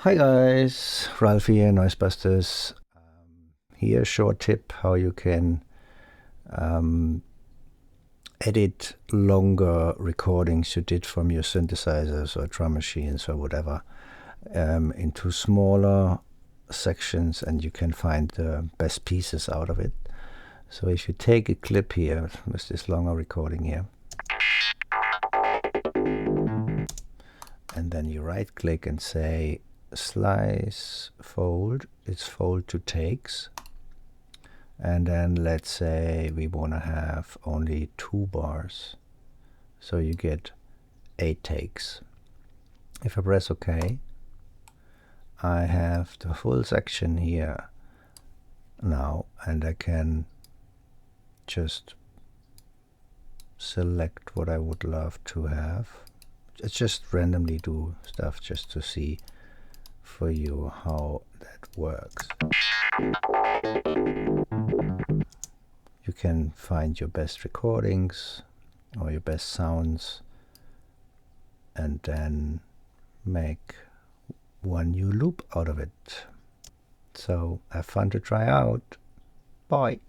Hi guys, Ralph here, NoizeBusters. Here a short tip how you can edit longer recordings you did from your synthesizers or drum machines or whatever into smaller sections, and you can find the best pieces out of it. So if you take a clip here with this longer recording here, and then you right click and say slice fold, it's fold to takes, and then let's say we want to have only 2 bars, so you get 8 takes. If I press OK, I have the full section here now, and I can just select what I would love to have. It's just randomly do stuff just to see for you how that works. You can find your best recordings or your best sounds and then make one new loop out of it. So have fun to try out. Bye.